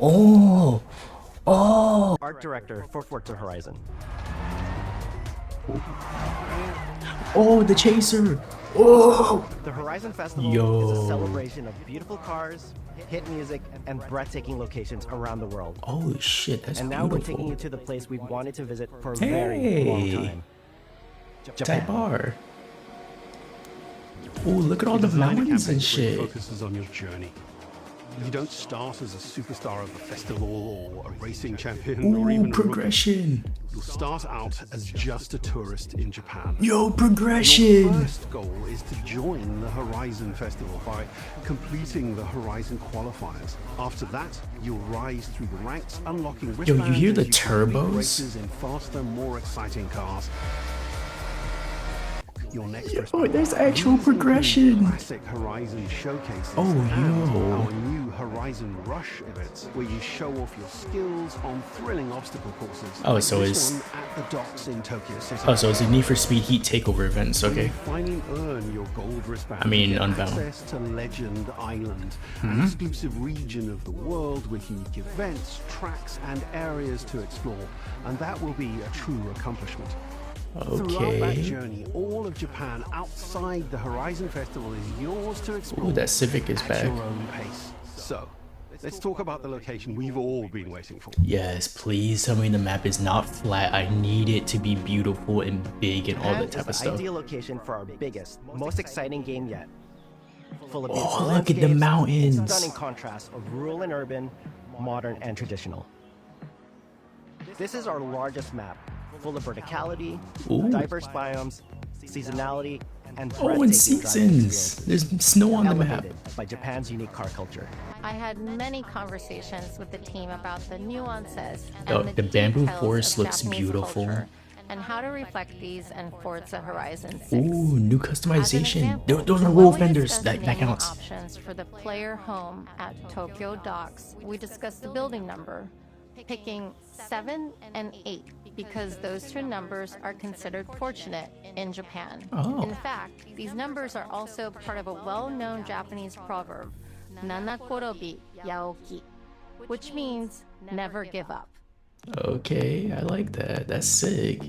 Oh, oh, Art director for Forza Horizon. oh, the chaser. Oh, The Horizon Festival is a celebration of beautiful cars, hit music, and breathtaking locations around the world. oh shit, that's And now we're taking you beautiful. to the place we've wanted to visit for a very long Hey, time. type Japan. R. Oh, look at all the Design a mountains campaign and that really shit. focuses on your journey. You don't start as a superstar of a festival or a racing champion or Ooh, even a rookie. progression. You'll start out as just a tourist in Japan. Yo, Your progression. first goal is to join the Horizon Festival by completing the Horizon qualifiers. After that, you'll rise through the ranks, unlocking Yo, you wristbands hear as the complete turbos? races in faster, more exciting cars. Your next Oh, there's actual These include progression. Classic Horizon showcases. Oh, and yo. our new Horizon Rush events, where you show off your skills on thrilling obstacle courses. Oh, like so this it's- one at the docks in Tokyo City. Oh, so it's a Need for Speed Heat takeover events. When Okay. you finally earn your gold wristband, I mean, you get Unbound. access to Legend Island, an exclusive region of the world with unique events, tracks, and areas to explore. And that will be a true accomplishment. Throughout that Okay. journey, all of Japan outside the Horizon Festival is yours to explore. Ooh, that Civic is at back. your own pace. So, let's talk about the location we've all been waiting for. Yes, please tell me the map is not flat. I need it to be beautiful and big and all Japan that type of is the stuff. ideal location for our biggest, most exciting game yet. Full of Oh, beautiful look at the landscapes, mountains. stunning contrasts of rural and urban, modern and traditional. This is our largest map, full of verticality, Ooh. diverse biomes, seasonality, and Oh, and breathtaking driving seasons. experiences, There's snow on the map. elevated by Japan's unique car culture. I had many conversations with the team about the nuances Oh, and the bamboo details forest of looks Japanese beautiful. culture and how to reflect these in Forza Horizon 6. Ooh, new As an customization. example, Those are when roll we fenders. discussed That naming counts. options for the player home at Tokyo Docks, we discussed the building number, picking 7 and 8 because those two numbers are considered fortunate in Japan. Oh. In fact, these numbers are also part of a well-known Japanese proverb, Nanakorobi Yaoki, which means never give up. Okay, I like that. That's sick.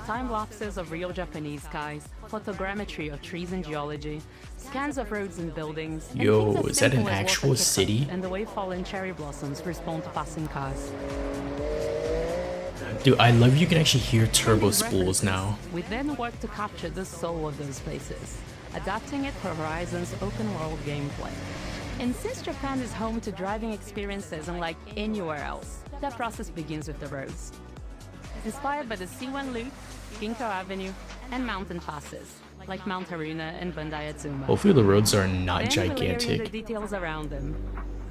Time lapses of real Japanese skies, photogrammetry of trees and geology, scans of roads and buildings. and Yo, things as is that an simple as actual water hiccups city? And the way fallen cherry blossoms respond to passing cars. Dude, I love you can actually hear turbo These spools references, now. We then work to capture the soul of those places, adapting it for Horizon's open world gameplay. And since Japan is home to driving experiences unlike anywhere else, that process begins with the roads. Inspired by the C1 Loop, Ginko Avenue, and mountain passes, like Mount Haruna and Bandai Atsuma. Hopefully the roads are not Then layering the gigantic. details around them,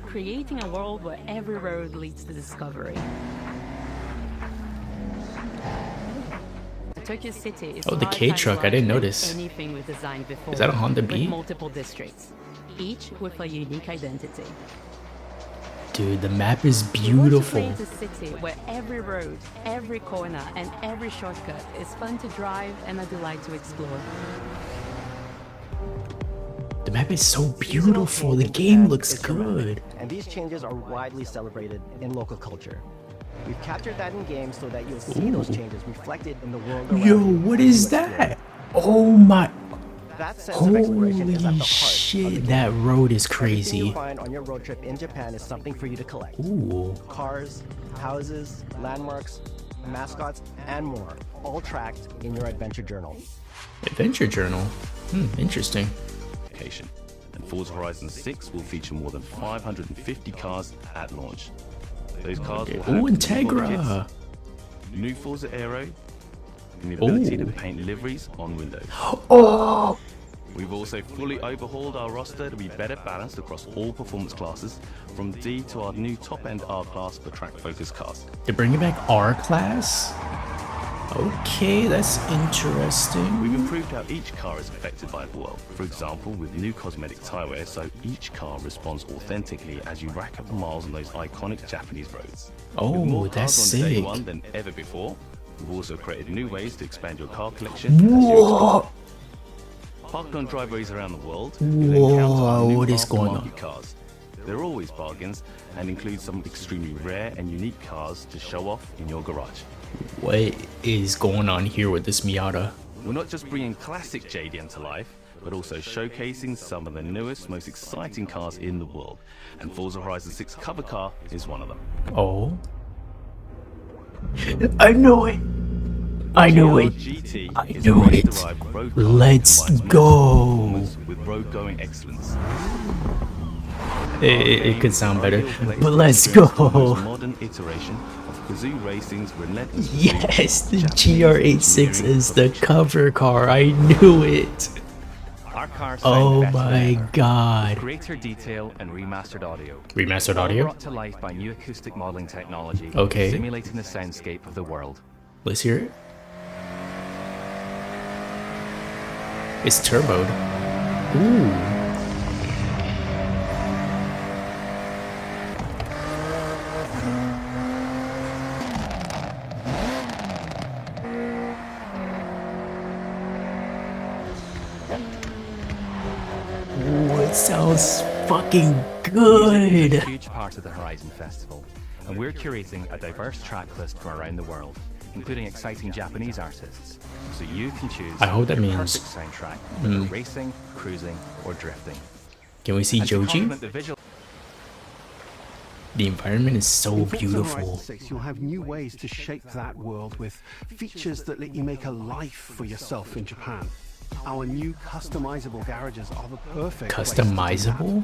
creating a world where every road leads to discovery. Tokyo City is Oh, the 5 K times truck, I larger didn't than notice. Anything we've designed before. Is that a Honda with Beat? multiple districts, each with a unique identity. Dude, the map is We want to beautiful. create a city where every road, every corner, and every shortcut is fun to drive and a delight to explore. The map is so Seasonal beautiful. change The in game Japan looks is dramatic, good. and these changes are widely celebrated in local culture. We've captured that in games so that you'll see those Ooh. changes reflected in the world around Yo, you what as is you explore. that? Oh my. That sense of exploration is at Holy the heart of the shit, game. that road is Everything crazy. you find on your road trip in Japan is something for you to collect. Ooh. Cars, houses, landmarks, mascots, and more, all tracked in your adventure journal. Adventure journal. Interesting. Location. And Forza Horizon 6 will feature more than 550 cars at launch. Those cars will have Ooh, new model Integra. kits, new Forza Aero, and the ability to Ooh. paint liveries on windows. Oh, We've also fully overhauled our roster to be better balanced across all performance classes, from D to our new top-end R-Class for track-focused cars. they're bringing back R class. Okay, that's We've interesting. improved how each car is affected by the world. For example, with new cosmetic tire wear, so each car responds authentically as you rack up the miles on those iconic Japanese roads. Oh, With more that's cars on day sick. one than ever before, we've also created new ways to expand your car collection. as you Whoa. Parked on driveways around the world, you'll encounter our Whoa, new what is going aftermarket on? cars. They're always bargains and include some extremely rare and unique cars to show off in your garage. What is going on here with this Miata? We're not just bringing classic JDM to life, but also showcasing some of the newest, most exciting cars in the world. And Forza Horizon 6 cover car is one of them. Oh. I know it. I know it. GT I is know a it. race-derived road car that Let's combines go. performance with road-going excellence. It could sound better, but let's go. Modern iteration of Kazoo Racing's relentless Yes, the Japanese GR86 engineering is the cover car. I knew it. Our cars Oh sound better my than ever, god. with greater detail and remastered audio. Remastered All audio? brought to life by new acoustic modeling technology, Okay. simulating the soundscape of the world. Let's hear it. It's turboed. Ooh. Ooh, it sounds fucking Music is good. a huge part of the Horizon Festival, and we're curating a diverse track list from around the world, including exciting Japanese artists, so you can choose I hope that the means- perfect soundtrack, whether racing, cruising, or drifting. Can we see And to Joji? complement the visual The environment is so In Forza Horizon beautiful. 6, you'll have new ways to shape that world with features that let you make a life for yourself in Japan. Our new customizable garages are the perfect place to do that. Customizable?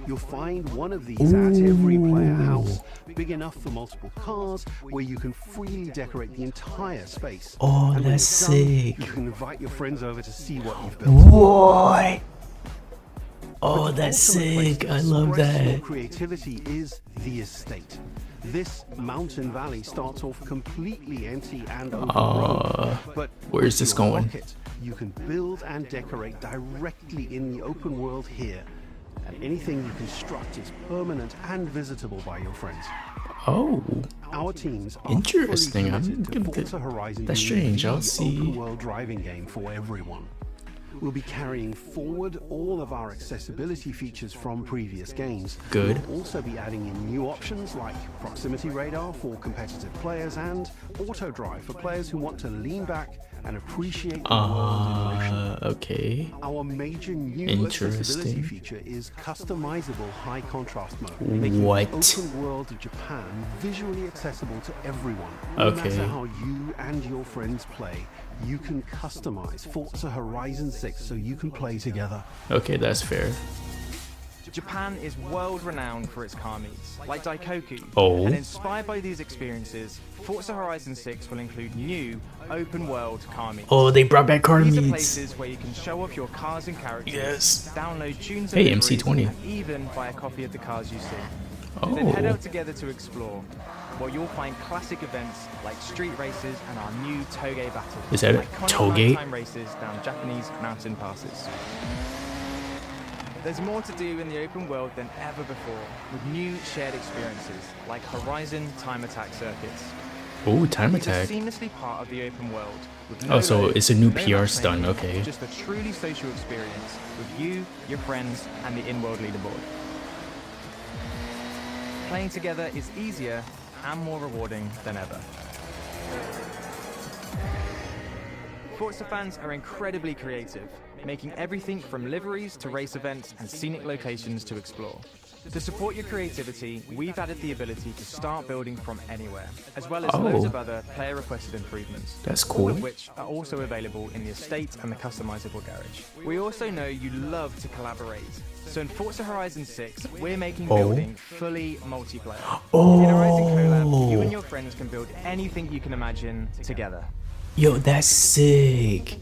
You'll find one of these at every player house, big enough for multiple cars, where you can freely decorate the entire space. Oh, And when that's it's done, sick. You can invite your friends over to see what you've built. What? Oh, But the that's ultimate place sick. to I love express your that. creativity is the estate. This mountain valley starts off completely empty and overgrown, but where's with this your going? rocket, you can build and decorate directly in the open world here. And anything you construct is permanent and visitable by your friends. Oh, Our teams are Interesting. fully I'm committed to gonna- Forza Horizon that's being strange. the I'll see. open world driving game for everyone. We'll be carrying forward all of our accessibility features from previous games. Good. We'll also be adding in new options like proximity radar for competitive players and auto drive for players who want to lean back and appreciate the world in motion. okay. Our major new Interesting. accessibility feature is customizable high contrast mode, making What? the open world of Japan visually accessible to everyone. No Okay. matter how you and your friends play, you can customize Forza Horizon 6 so you can play together. Okay, that's fair. Japan is world-renowned for its car meets, like Daikoku. Oh. And inspired by these experiences, Forza Horizon 6 will include new, open-world car meets. Oh, they brought back car These are meets. places where you can show off your cars and characters, Yes. download tunes Hey, and MC20. liveries, and even buy a copy of the cars you see. Then head Oh, out together to explore, where you'll find classic events like street races and our new Toge battle. Is that it? Iconic Toge? nighttime races down Japanese mountain passes. There's more to do in the open world than ever before, with new shared experiences like Horizon Time Attack circuits. oh, time These are attack. seamlessly part of the open world. With Oh, so loads, it's a new no PR matchmaking, stunt, okay. Just a truly social experience with you, your friends, and the in-world leaderboard. Playing together is easier and more rewarding than ever. Forza fans are incredibly creative, making everything from liveries to race events and scenic locations to explore. To support your creativity, we've added the ability to start building from anywhere, as well as loads Oh. of other player-requested improvements. That's All cool. of which are also available in the estate and the customizable garage. We also know you love to collaborate, so in Forza Horizon 6, we're making Oh. building fully multiplayer. In Horizon Collab, you Oh. and your friends can build anything you can imagine together. Yo, that's sick.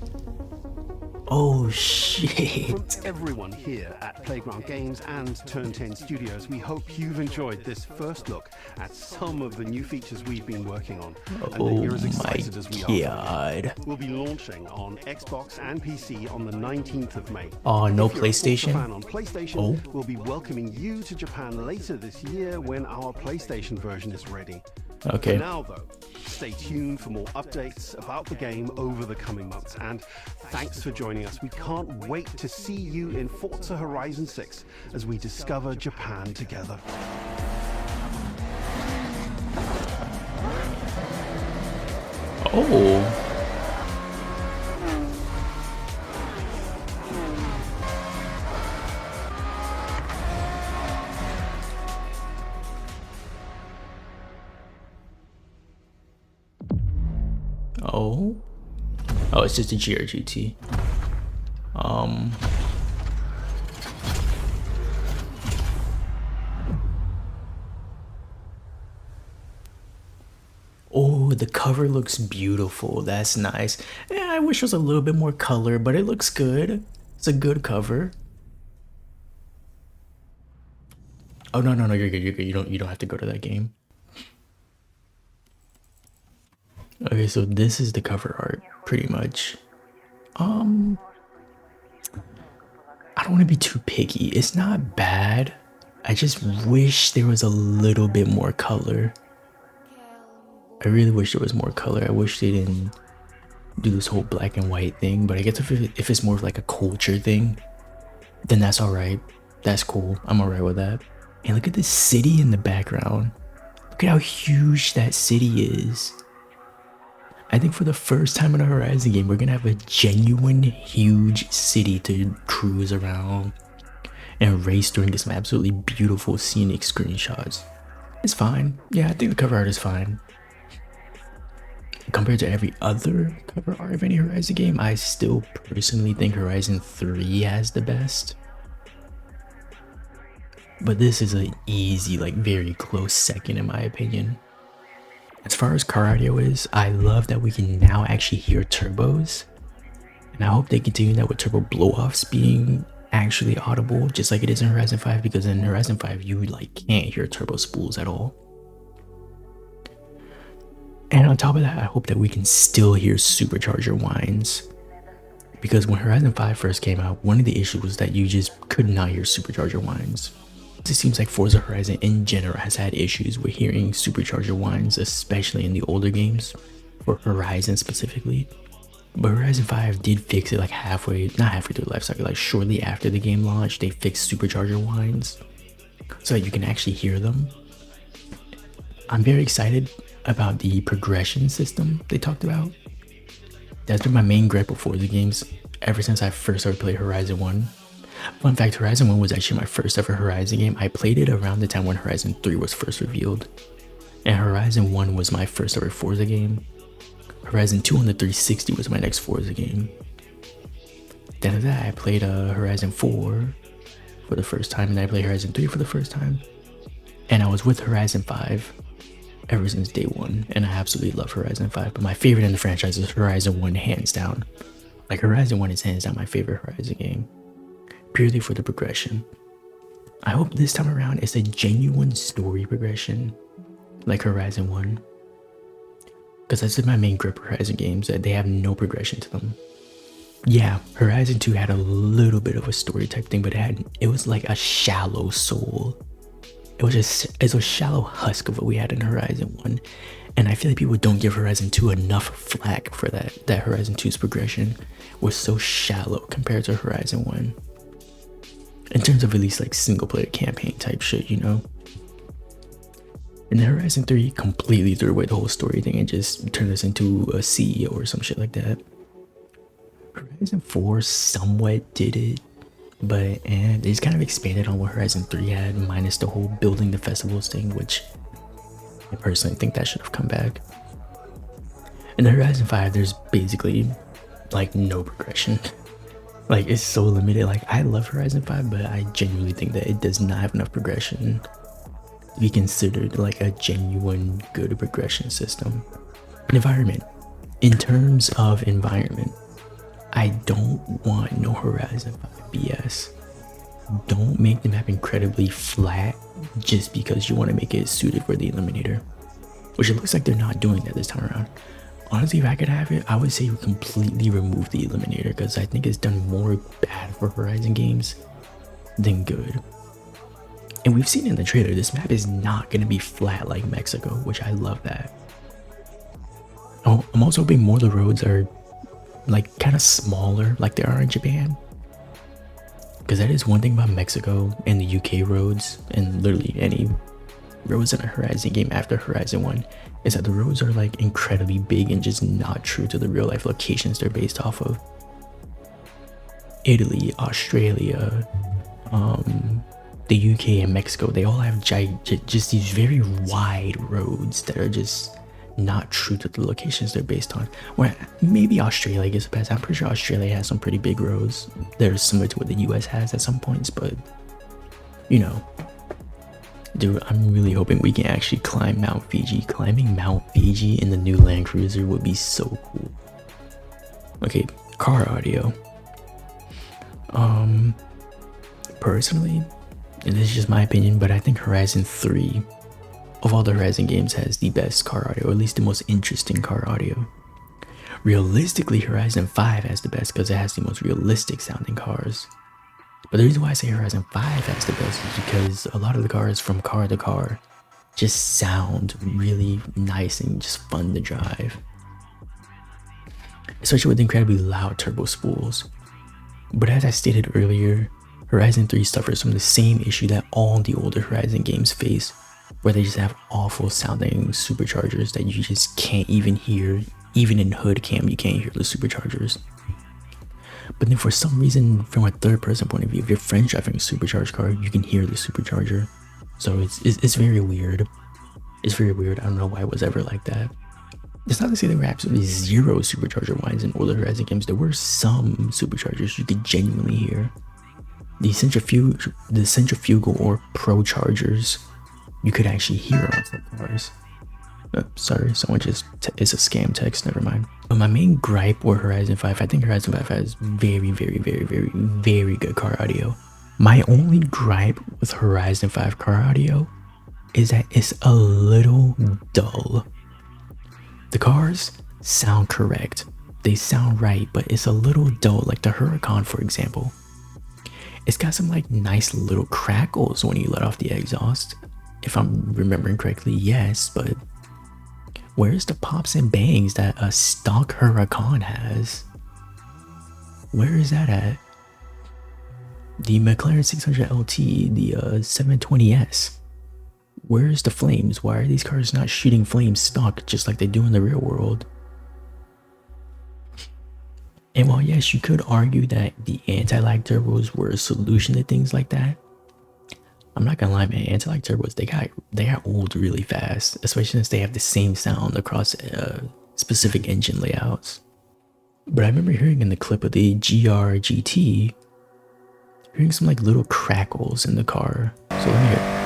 Oh shit. From everyone here at Playground Games and Turn 10 Studios, we hope you've enjoyed this first look at some of the new features we've been working on, and Oh that you're as my excited as we are. god. We'll be launching on Xbox and PC on the 19th of May. Oh, no If you're a Forza PlayStation? fan on PlayStation, Oh. we'll be welcoming you to Japan later this year when our PlayStation version is ready. Okay. For now, though, stay tuned for more updates about the game over the coming months. And thanks for joining us. We can't wait to see you in Forza Horizon 6 as we discover Japan together. Oh. Oh. Oh, it's just a GRGT. Oh, the cover looks beautiful. That's nice. Yeah, I wish there was a little bit more color, but it looks good. It's a good cover. Oh no, you're good, you're good. You don't have to go to that game. Okay, so this is the cover art, pretty much. I don't want to be too picky. It's not bad. I just wish there was a little bit more color. I really wish there was more color. I wish they didn't do this whole black and white thing, but I guess if it's more of like a culture thing, then that's all right. That's cool. I'm all right with that. And look at this city in the background. Look at how huge that city is. I think for the first time in a Horizon game, we're gonna have a genuine huge city to cruise around and race during some absolutely beautiful scenic screenshots. It's fine. Yeah, I think the cover art is fine. Compared to every other cover art of any Horizon game, I still personally think Horizon 3 has the best. But this is an easy, like very close second in my opinion. As far as car audio is, I love that we can now actually hear turbos. And I hope they continue that with turbo blow-offs being actually audible, just like it is in Horizon 5, because in Horizon 5, you like can't hear turbo spools at all. And on top of that, I hope that we can still hear supercharger whines. Because when Horizon 5 first came out, one of the issues was that you just could not hear supercharger whines. It seems like Forza Horizon in general has had issues with hearing supercharger whines, especially in the older games, for Horizon specifically. But Horizon 5 did fix it like not halfway through the life cycle, like shortly after the game launched, they fixed supercharger whines so that you can actually hear them. I'm very excited about the progression system they talked about. That's been my main gripe with Forza games ever since I first started playing Horizon 1. Fun fact, Horizon 1 was actually my first ever Horizon game. I played it around the time when Horizon 3 was first revealed. And Horizon 1 was my first ever Forza game. Horizon 2 on the 360 was my next Forza game. Then after that, I played Horizon 4 for the first time, and then I played Horizon 3 for the first time. And I was with Horizon 5 ever since day one, and I absolutely love Horizon 5. But my favorite in the franchise is Horizon 1, hands down. Like, Horizon 1 is hands down my favorite Horizon game, purely for the progression. I hope this time around it's a genuine story progression, like Horizon 1. Because that's my main grip with Horizon games, that they have no progression to them. Yeah, Horizon 2 had a little bit of a story type thing, but it was like a shallow soul. It's a shallow husk of what we had in Horizon 1. And I feel like people don't give Horizon 2 enough flack for that. That Horizon 2's progression was so shallow compared to Horizon 1. In terms of at least like single player campaign type shit, you know? And then Horizon 3 completely threw away the whole story thing and just turned us into a CEO or some shit like that. Horizon 4 somewhat did it, but they just kind of expanded on what Horizon 3 had, minus the whole building the festivals thing, which I personally think that should have come back. In the Horizon 5, there's basically like no progression. Like, it's so limited. Like, I love Horizon 5, but I genuinely think that it does not have enough progression to be considered like a genuine good progression system. Environment. In terms of environment, I don't want no Horizon 5 BS. Don't make the map incredibly flat just because you want to make it suited for the Eliminator, which it looks like they're not doing that this time around. Honestly, if I could have it, I would say completely remove the Eliminator, because I think it's done more bad for Horizon games than good. And we've seen in the trailer, this map is not going to be flat like Mexico, which I love that. Oh, I'm also hoping more of the roads are like kind of smaller like they are in Japan. Because that is one thing about Mexico and the UK roads, and literally any roads in a Horizon game after Horizon 1, is that the roads are like incredibly big and just not true to the real life locations they're based off of. Italy, Australia, the UK and Mexico, they all have just these very wide roads that are just not true to the locations they're based on. Where maybe Australia gets a pass. I'm pretty sure Australia has some pretty big roads that are similar to what the US has at some points, but you know, dude, I'm really hoping we can actually climb Mount Fiji. Climbing Mount Fiji in the new Land Cruiser would be so cool. Okay, car audio. Personally, and this is just my opinion, but I think Horizon 3 of all the Horizon games has the best car audio, or at least the most interesting car audio. Realistically, Horizon 5 has the best because it has the most realistic sounding cars. But the reason why I say Horizon 5 has the best is because a lot of the cars from car to car just sound really nice and just fun to drive. Especially with incredibly loud turbo spools. But as I stated earlier, Horizon 3 suffers from the same issue that all the older Horizon games face, where they just have awful sounding superchargers that you just can't even hear. Even in hood cam, you can't hear the superchargers. But then for some reason, from a third person point of view, if your friend's driving a supercharged car, you can hear the supercharger. So it's very weird. It's very weird. I don't know why it was ever like that. It's not to say there were absolutely zero supercharger whines in older Horizon games. There were some superchargers you could genuinely hear. The centrifugal or pro chargers you could actually hear on some cars. Sorry, someone just it's a scam text, never mind. But my main gripe with Horizon 5, I think Horizon 5 has very good car audio. My only gripe with Horizon 5 car audio is that it's a little dull. The cars sound correct, they sound right, but it's a little dull. Like the Huracan, for example, it's got some like nice little crackles when you let off the exhaust, if I'm remembering correctly. Yes, but where's the pops and bangs that a stock Huracan has? Where is that at? The McLaren 600 LT, the 720S. Where's the flames? Why are these cars not shooting flames stock just like they do in the real world? And while yes, you could argue that the anti-lag turbos were a solution to things like that, I'm not gonna lie, man, anti-lag turbos, they got old really fast, especially since they have the same sound across specific engine layouts. But I remember hearing in the clip of the GR GT, hearing some like little crackles in the car. So let me hear.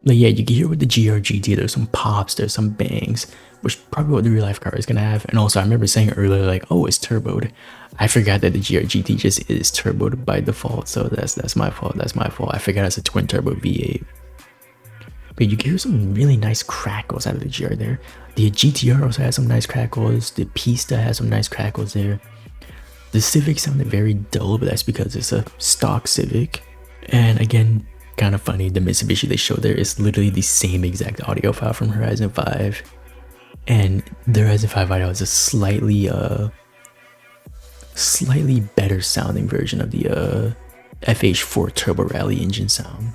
Like, yeah, you can hear with the GR GT, there's some pops, there's some bangs, which probably what the real life car is gonna have. And also I remember saying earlier, like, oh, it's turboed. I forgot that the GR GT just is turboed by default, so that's my fault. I forgot it's a twin turbo V8. But you can hear some really nice crackles out of the GR there. The GTR also has some nice crackles. The Pista has some nice crackles there. The Civic sounded very dull, but that's because it's a stock Civic. And again, kind of funny, the Mitsubishi they showed there is literally the same exact audio file from Horizon 5, and the Horizon 5 audio is a slightly better sounding version of the FH4 Turbo Rally engine sound.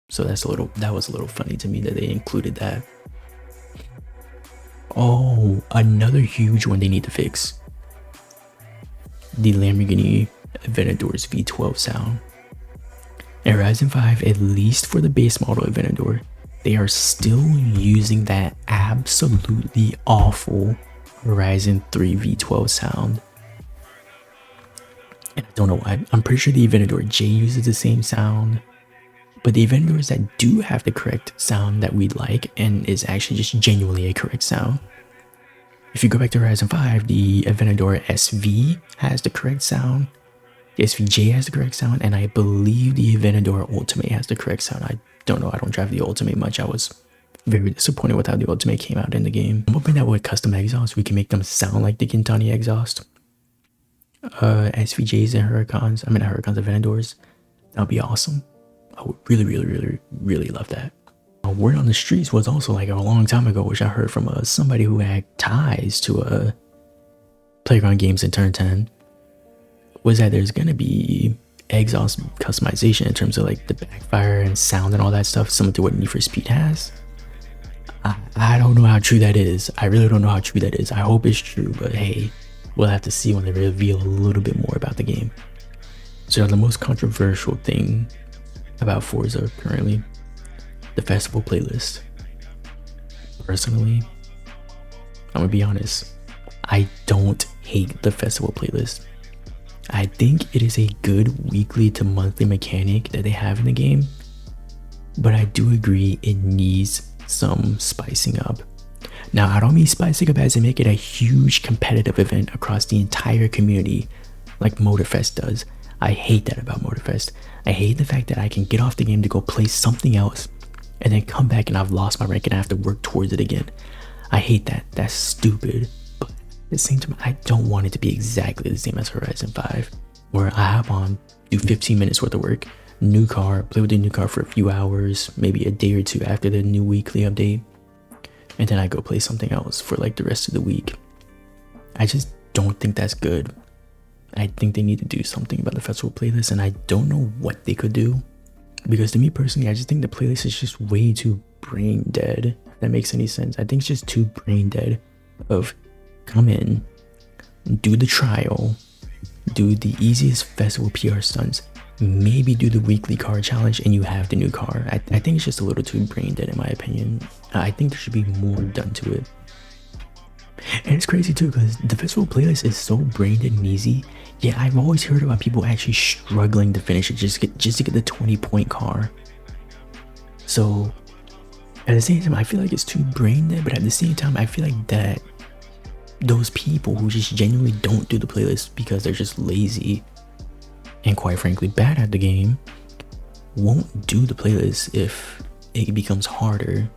So that was a little funny to me that they included that. Oh, another huge one they need to fix. The Lamborghini Aventador's V12 sound. In Horizon 5, at least for the base model Aventador, they are still using that absolutely awful Horizon 3 V12 sound. And I don't know why. I'm pretty sure the Aventador J uses the same sound. But the Aventadors that do have the correct sound that we like, and is actually just genuinely a correct sound. If you go back to Horizon 5, the Aventador SV has the correct sound. The SVJ has the correct sound, and I believe the Aventador Ultimate has the correct sound. I don't know, I don't drive the Ultimate much. I was very disappointed with how the Ultimate came out in the game. I'm hoping that with custom exhaust, we can make them sound like the Quintani exhaust. SVJs and Huracans, Aventadors, that would be awesome. I would really love that. Word on the streets was also like a long time ago, which I heard from somebody who had ties to Playground Games in Turn 10, was that there's gonna be exhaust customization in terms of like the backfire and sound and all that stuff, similar to what Need for Speed has. I don't know how true that is. I really don't know how true that is. I hope it's true, but hey, we'll have to see when they reveal a little bit more about the game. So the most controversial thing about Forza currently, the festival playlist. Personally, I'm gonna be honest, I don't hate the festival playlist. I think it is a good weekly to monthly mechanic that they have in the game, but I do agree it needs some spicing up. Now, I don't mean spicing up as in make it a huge competitive event across the entire community like Motorfest does. I hate that about Motorfest. I hate the fact that I can get off the game to go play something else and then come back and I've lost my rank and I have to work towards it again. I hate that. That's stupid. But at the same time, I don't want it to be exactly the same as Horizon 5, where I hop on, do 15 minutes worth of work, new car, play with the new car for a few hours, maybe a day or two after the new weekly update, and then I go play something else for like the rest of the week. I just don't think that's good. I think they need to do something about the festival playlist, and I don't know what they could do. Because to me personally, I just think the playlist is just way too brain dead, if that makes any sense. I think it's just too brain dead of come in, do the trial, do the easiest festival PR stunts, maybe do the weekly car challenge, and you have the new car. I think it's just a little too brain dead in my opinion. I think there should be more done to it. And it's crazy too, because the festival playlist is so brain dead and easy, yet I've always heard about people actually struggling to finish it just to get the 20-point car. So at the same time, I feel like it's too brain dead, but at the same time, I feel like that those people who just genuinely don't do the playlist because they're just lazy and quite frankly bad at the game won't do the playlist if it becomes harder.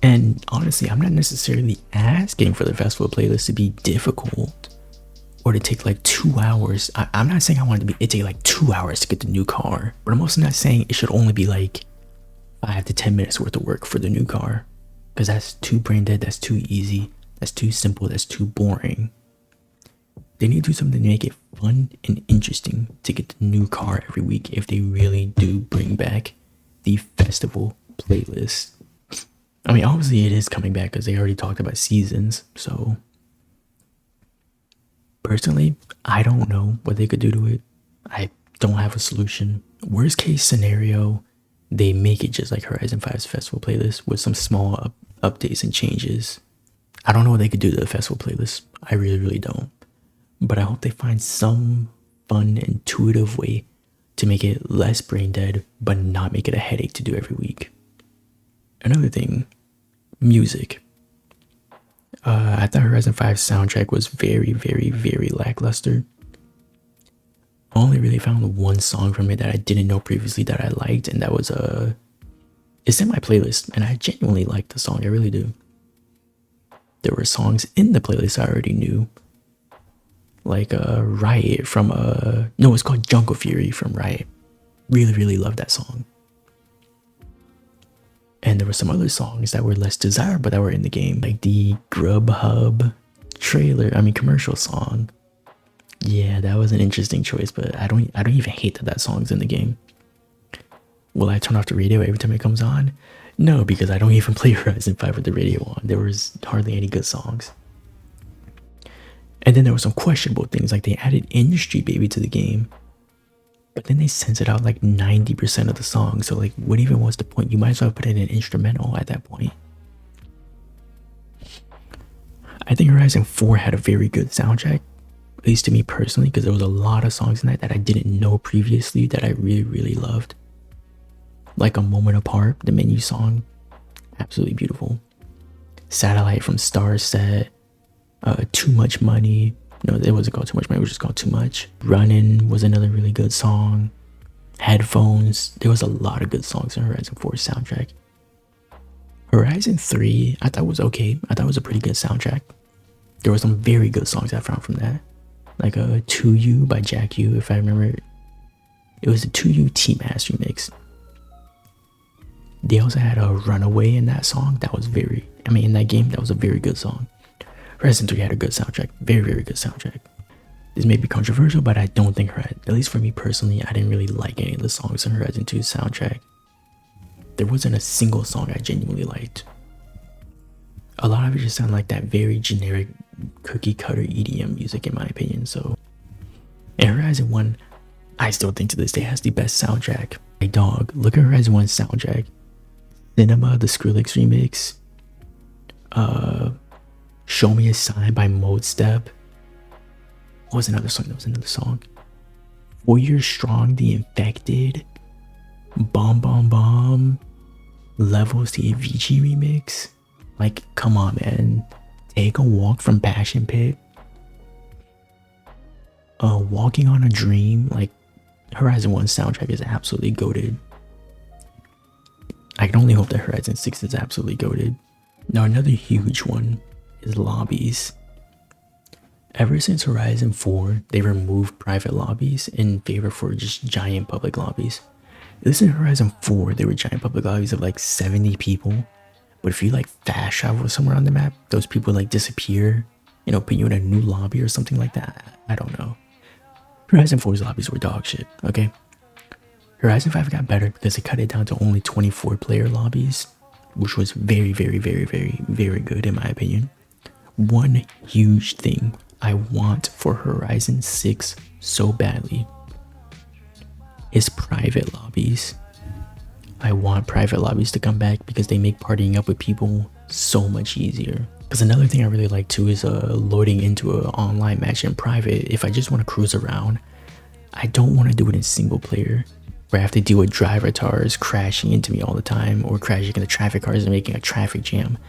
And honestly, I'm not necessarily asking for the festival playlist to be difficult or to take like 2 hours. I'm not saying I want it to take like 2 hours to get the new car, but I'm also not saying it should only be like 5 to 10 minutes worth of work for the new car, because that's too brain dead, that's too easy, that's too simple, that's too boring. They need to do something to make it fun and interesting to get the new car every week if they really do bring back the festival playlist. I mean, obviously it is coming back because they already talked about seasons, so personally, I don't know what they could do to it. I don't have a solution. Worst case scenario, they make it just like Horizon 5's festival playlist with some small updates and changes. I don't know what they could do to the festival playlist. I really don't. But I hope they find some fun, intuitive way to make it less brain dead, but not make it a headache to do every week. Another thing, music. I thought Horizon 5's soundtrack was very lackluster. I only really found one song from it that I didn't know previously that I liked, and that was it's in my playlist, and I genuinely liked the song, I really do. There were songs in the playlist I already knew, like Riot from no, it's called Jungle Fury from Riot. Really love that song. And there were some other songs that were less desirable that were in the game, like the Grubhub commercial song. Yeah, that was an interesting choice, but I don't even hate that song's in the game. Will I turn off the radio every time it comes on? No, because I don't even play Horizon 5 with the radio on. There was hardly any good songs. And then there were some questionable things, like they added Industry Baby to the game, but then they censored out like 90% of the songs. So like, what even was the point? You might as well put in an instrumental at that point. I think Horizon 4 had a very good soundtrack, at least to me personally, because there was a lot of songs in that I didn't know previously that I really, really loved. Like A Moment Apart, the menu song, absolutely beautiful. Satellite from Star Set, Too Much Money. No, it wasn't called Too Much Money, it was just called Too Much. Runnin' was another really good song. Headphones. There was a lot of good songs in Horizon 4's soundtrack. Horizon 3, I thought was okay. I thought it was a pretty good soundtrack. There were some very good songs I found from that. Like To You by Jack U, if I remember. It was a To You T-Mass remix. They also had a Runaway in that song. That was in that game, that was a very good song. Horizon 3 had a good soundtrack. Very, very good soundtrack. This may be controversial, but I don't think, at least for me personally, I didn't really like any of the songs in Horizon 2's soundtrack. There wasn't a single song I genuinely liked. A lot of it just sounded like that very generic cookie cutter EDM music in my opinion. So in Horizon 1, I still think to this day has the best soundtrack. Hey dog, look at Horizon 1's soundtrack. Cinema, the Skrillex remix. Show Me a Sign by Mode Step. What was another song? That was another song. 4 Years Strong, The Infected. Bomb Bomb Bomb. Levels, the Avicii remix. Like, come on, man. Take a Walk from Passion Pit. Walking on a Dream. Like, Horizon 1's soundtrack is absolutely goated. I can only hope that Horizon 6 is absolutely goated. Now, another huge one is lobbies. Ever since Horizon 4, they removed private lobbies in favor for just giant public lobbies. At least in Horizon 4, there were giant public lobbies of like 70 people. But if you like fast travel somewhere on the map, those people like disappear, put you in a new lobby or something like that. I don't know. Horizon 4's lobbies were dog shit, okay? Horizon 5 got better because it cut it down to only 24 player lobbies, which was very, very, very, very, very good in my opinion. One huge thing I want for Horizon 6 so badly is private lobbies. I want private lobbies to come back because they make partying up with people so much easier. Because another thing I really like too is loading into an online match in private. If I just want to cruise around, I don't want to do it in single player where I have to deal with driver cars crashing into me all the time or crashing into traffic cars and making a traffic jam.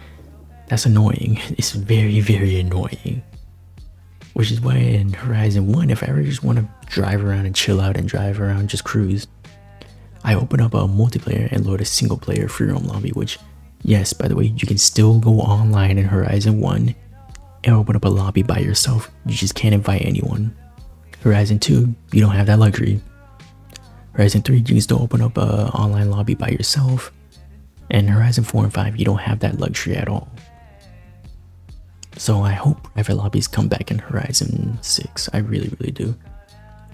That's annoying. It's very, very annoying. Which is why in Horizon 1, if I ever just want to drive around and chill out and drive around, just cruise, I open up a multiplayer and load a single player free roam lobby, which, yes, by the way, you can still go online in Horizon 1 and open up a lobby by yourself. You just can't invite anyone. Horizon 2, you don't have that luxury. Horizon 3, you can still open up an online lobby by yourself. And Horizon 4 and 5, you don't have that luxury at all. So I hope private lobbies come back in Horizon 6. I really, really do.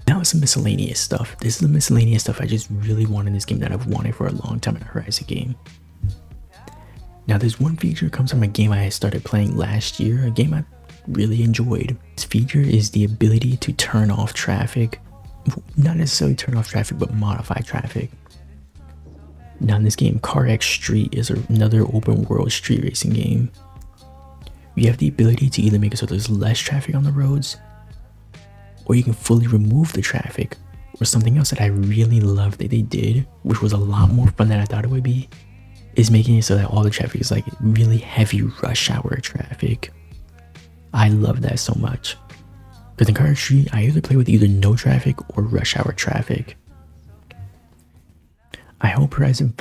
Now some miscellaneous stuff. This is the miscellaneous stuff I just really want in this game that I've wanted for a long time in a Horizon game. Now there's one feature that comes from a game I started playing last year, a game I really enjoyed. This feature is the ability to turn off traffic. Not necessarily turn off traffic, but modify traffic. Now in this game, CarX Street is another open world street racing game. You have the ability to either make it so there's less traffic on the roads, or you can fully remove the traffic, or something else that I really love that they did, which was a lot more fun than I thought it would be, is making it so that all the traffic is like really heavy rush hour traffic. I love that so much. Because in CarX Street, I either play with either no traffic or rush hour traffic. I hope Horizon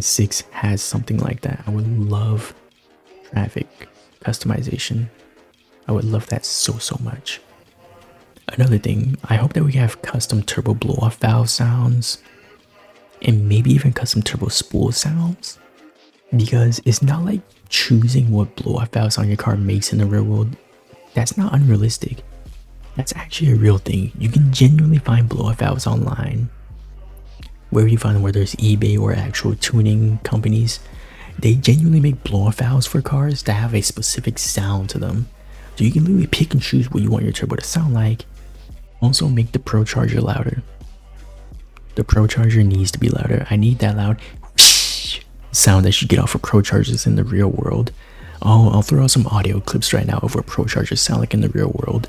6 has something like that. I would love traffic customization. I would love that so much. Another thing, I hope that we have custom turbo blow off valve sounds and maybe even custom turbo spool sounds, because it's not like choosing what blow off valves on your car makes in the real world. That's not unrealistic. That's actually a real thing. You can genuinely find blow off valves online wherever you find them, whether it's eBay or actual tuning companies, they genuinely make blow off valves for cars that have a specific sound to them. So you can literally pick and choose what you want your turbo to sound like. Also make the Pro Charger louder. The Pro Charger needs to be louder. I need that loud sound that you get off of Pro Chargers in the real world. Oh, I'll throw out some audio clips right now of what Pro Chargers sound like in the real world.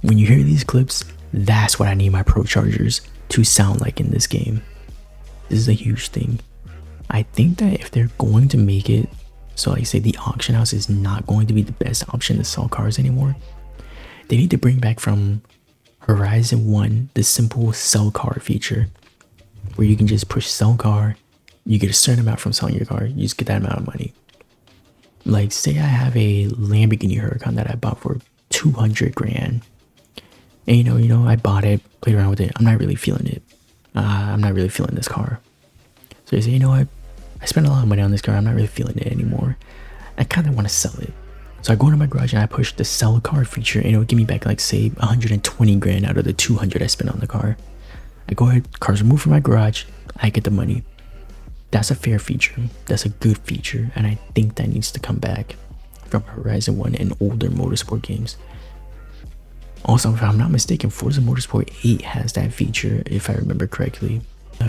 When you hear these clips, that's what I need my Pro Chargers to sound like in this game. This is a huge thing. I think that if they're going to make it so, like, say the auction house is not going to be the best option to sell cars anymore, they need to bring back from Horizon 1 the simple sell car feature, where you can just push sell car, you get a certain amount from selling your car, you just get that amount of money. Like, say I have a Lamborghini Huracan that I bought for 200 grand, and you know, I bought it, played around with it, I'm not really feeling it. I'm not really feeling this car. So you say, you know what? I spent a lot of money on this car. I'm not really feeling it anymore. I kind of want to sell it. So I go into my garage and I push the sell car feature, and it'll give me back, like, say 120 grand out of the 200 I spent on the car. I go ahead, car's removed from my garage, I get the money. That's a fair feature. That's a good feature, and I think that needs to come back from Horizon 1 and older motorsport games. Also, if I'm not mistaken, Forza Motorsport 8 has that feature, if I remember correctly.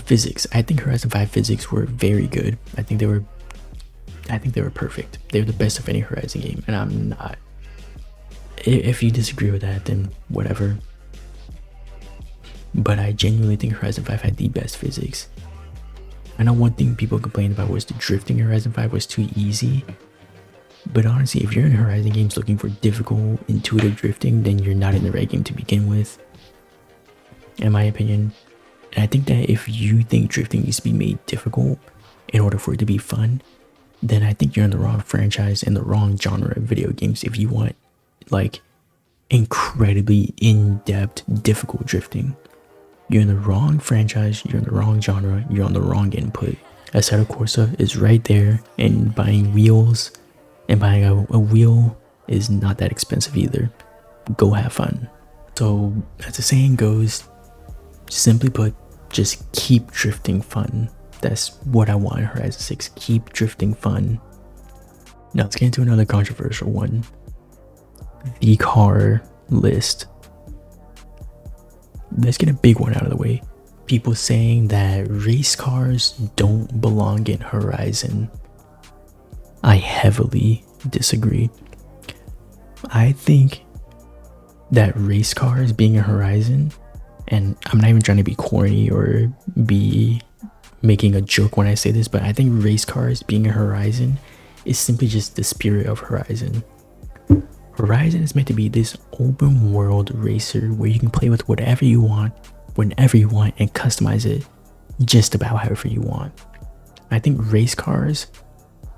Physics. I think Horizon 5 physics were very good. I think they were perfect. They were the best of any Horizon game, and I'm not. If you disagree with that, then whatever. But I genuinely think Horizon 5 had the best physics. I know one thing people complained about was the drifting in Horizon 5 was too easy. But honestly, if you're in Horizon games looking for difficult, intuitive drifting, then you're not in the right game to begin with, in my opinion. And I think that if you think drifting needs to be made difficult in order for it to be fun, then I think you're in the wrong franchise and the wrong genre of video games if you want, like, incredibly in-depth, difficult drifting. You're in the wrong franchise, you're in the wrong genre, you're on the wrong input. Assetto Corsa is right there, and buying wheels and buying a wheel is not that expensive either. Go have fun. So, as the saying goes, simply put, just keep drifting fun. That's what I want in Horizon 6. Keep drifting fun. Now let's get into another controversial one. The car list. Let's get a big one out of the way. People saying that race cars don't belong in Horizon. I heavily disagree. I think that race cars being a Horizon, and I'm not even trying to be corny or be making a joke when I say this, but I think race cars being a Horizon is simply just the spirit of Horizon. Horizon is meant to be this open world racer where you can play with whatever you want, whenever you want, and customize it just about however you want. I think race cars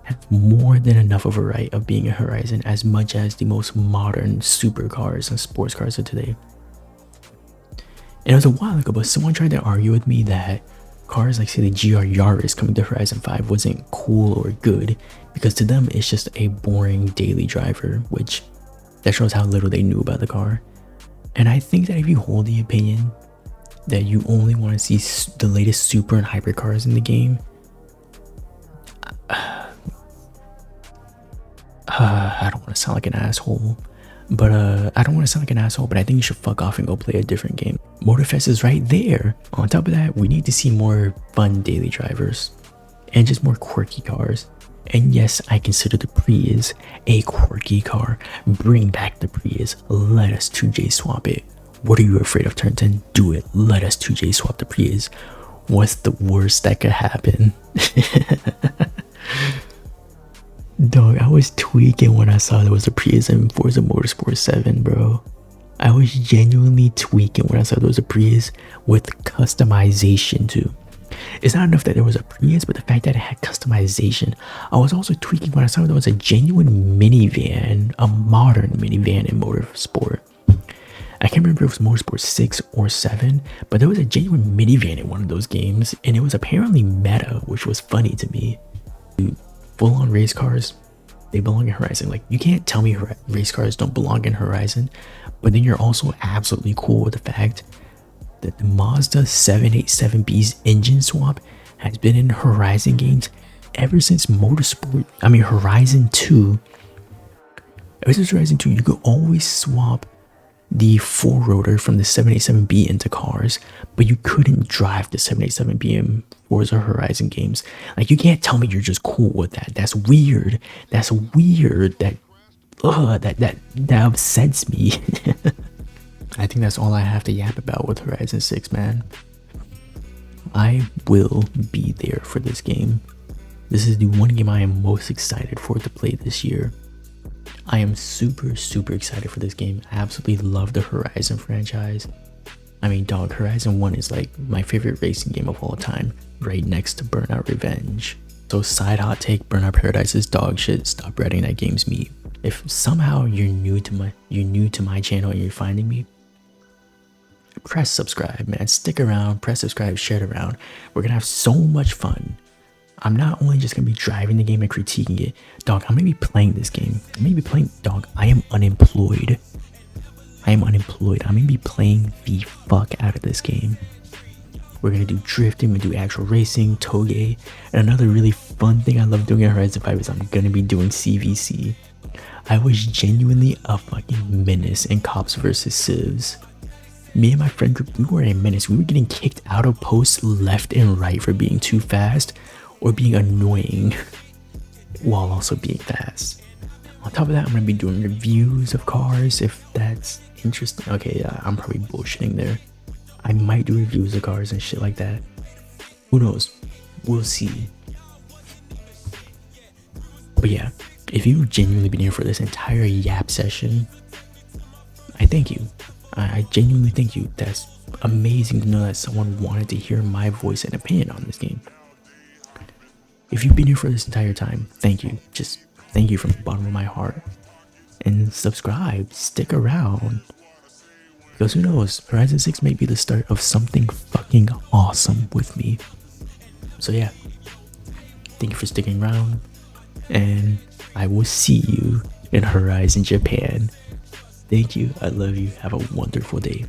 have more than enough of a right of being a Horizon, as much as the most modern supercars and sports cars of today. And it was a while ago, but someone tried to argue with me that cars like, say, the GR Yaris coming to Horizon 5 wasn't cool or good, because to them it's just a boring daily driver, which that shows how little they knew about the car. And I think that if you hold the opinion that you only want to see the latest super and hyper cars in the game, I don't want to sound like an asshole, but I think you should fuck off and go play a different game. Motorfest is right there. On top of that, we need to see more fun daily drivers and just more quirky cars. And yes, I consider the Prius a quirky car. Bring back the Prius. Let us 2J swap it. What are you afraid of, Turn 10? Do it. Let us 2J swap the Prius. What's the worst that could happen? Dog, I was tweaking when I saw there was a Prius in Forza Motorsport 7, bro. I was genuinely tweaking when I saw there was a Prius with customization too. It's not enough that there was a Prius, but the fact that it had customization. I was also tweaking when I saw there was a genuine minivan, a modern minivan in Motorsport. I can't remember if it was Motorsport 6 or 7, but there was a genuine minivan in one of those games, and it was apparently meta, which was funny to me. Full-on race cars, they belong in Horizon. Like, you can't tell me race cars don't belong in Horizon, but then you're also absolutely cool with the fact that the Mazda 787B's engine swap has been in Horizon games ever since Horizon 2. Ever since Horizon 2, you could always swap the 4-rotor from the 787B into cars, but you couldn't drive the 787B in Forza Horizon games. Like, you can't tell me you're just cool with that. That's weird. That's weird. That upsets me. I think that's all I have to yap about with Horizon 6, man. I will be there for this game. This is the one game I am most excited for to play this year. I am super excited for this game. I absolutely love the Horizon franchise. I mean, dog, Horizon 1 is like my favorite racing game of all time, right next to Burnout Revenge. So side hot take, Burnout Paradise is dog shit. Stop writing that game's meat. If somehow you're new to my channel and you're finding me, press subscribe, man. Stick around, press subscribe, share it around. We're gonna have so much fun. I'm not only just gonna be driving the game and critiquing it, dog, I'm gonna be playing this game. I'm gonna be playing, dog, I am unemployed. I'm gonna be playing the fuck out of this game. We're gonna do drifting, we're gonna do actual racing, toge, and another really fun thing I love doing in Horizon 5 is I'm gonna be doing CVC. I was genuinely a fucking menace in Cops vs. Civs. Me and my friend group, we were a menace. We were getting kicked out of posts left and right for being too fast or being annoying while also being fast. On top of that, I'm gonna be doing reviews of cars if that's interesting. Okay, yeah, I'm probably bullshitting there. I might do reviews of cars and shit like that. Who knows? We'll see. But yeah, if you've genuinely been here for this entire yap session, I thank you. I genuinely thank you. That's amazing to know that someone wanted to hear my voice and opinion on this game. If you've been here for this entire time, thank you. Just thank you from the bottom of my heart. And subscribe, stick around. Because who knows, Horizon 6 may be the start of something fucking awesome with me. So yeah, thank you for sticking around. And I will see you in Horizon Japan. Thank you, I love you, have a wonderful day.